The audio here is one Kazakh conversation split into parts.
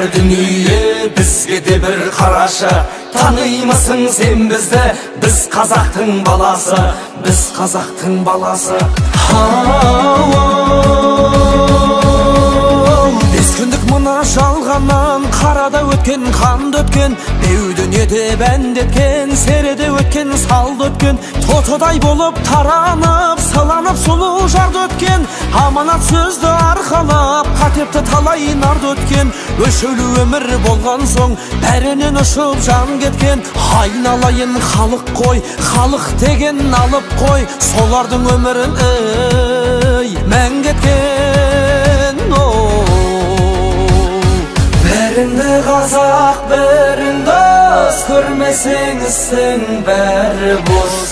Бар дүние бізге де бір қарашы. Таныймысың сен бізді, біз қазақтың баласы, біз қазақтың баласы. Бес күндік мына жалғаннан қарада өткен, қанды өткен, беу дүниеде бәндеткен, середе өткен, салды өткен, тотыдай болып таранып, сыланып сұлу жарды өткен, аманат сөзді арқалап, қатепті талай нарды өткен, өшеулі өмір болған соң бәрінен ұшып жан кеткен. Айналайын халық қой, халық деген алып қой, солардың өмірін мән кеткен. Біріңді қазақ, біріңді дос, көрмесең істің бәрі бос.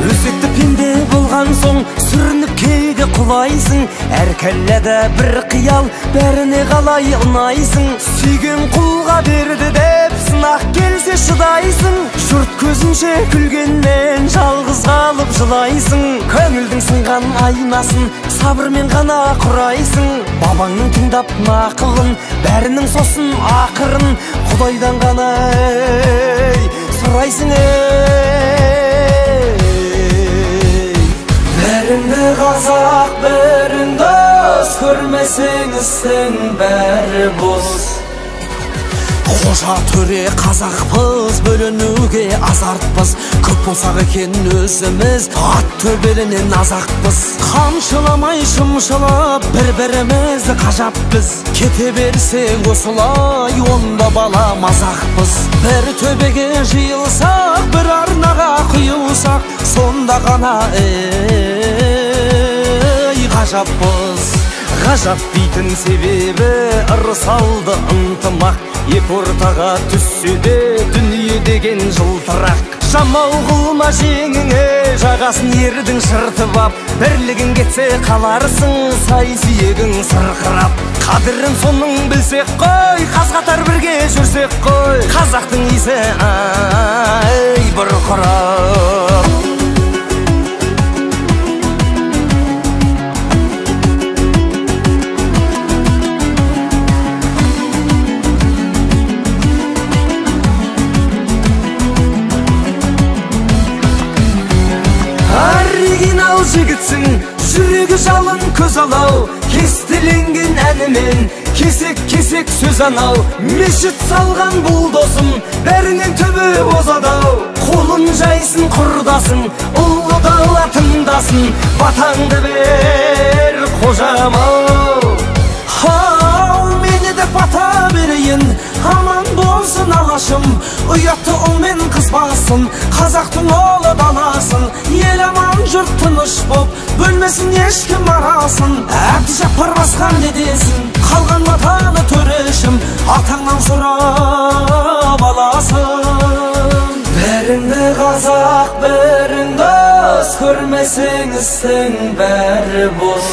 Өзекті пенде болған соң сүрініп кейде құлайсың, әр кәлләді бір қиял, бәріне қалай ұнайсың. Сүйген құлға берді деп сынақ келсе шыдайсың, жұрт көзінше күлгеннен жалғыз қалып жылайсың. Көңілдің сынған айнасын сабырмен ғана құрайсың, бабаңның тыңдап нақылын, бәрінің сосын ақырын Құдайдан ғана сұрайсың. Біріңді қазақ, біріңді дос, көрмесең істің бәрі бос. Қожа төре қазақпыз, бөлінуге азартпыз, көп болсақ екен өзіміз ат төбелінен азақпыз. Қамшыламай шымшылап бір-бірімізді қажаппыз, кете берсек осылай онда бала мазақпыз. Бір төбеге жиылсақ, бір арнаға құйылсақ, сонда ғана ғажаппыз. Ғажап дейтін себебі ырысалды ынтымақ, екі ортаға түссе де дүние деген жылтырақ. Жамау қылма жеңіңе, жағасын ердің шыртып, бірлігін кетсе қаларсың, сай сүйегің сырқырап. Қадірін соның білсек қой, қаз-қатар бірге жүрсек қой, қазақтың исі бұрқырап. Оригинал жігітсің, жүрегі жалын көз алау, кестеленген әнімен кесек-кесек сөз анау. Мешіт салған бұл досым, бәрінен түбі озадау. Қолын жайсын құрдасың, ұлы дала тыңдасын, батаңды бер қожам-ау. Мені де бата берейін, аман болсын алашым, ұятты ұлмен қызбасын, қазақтың олы данасын. Ел аман, жұрт тыныш боп, бөлмесін ешкім арасын. Әбдіжаппар басқан дедесін, қалған матаны төрешім, атаңнан сұрап аласың. Біріңді қазақ, біріңді дос, көрмесең істің бәрі бос.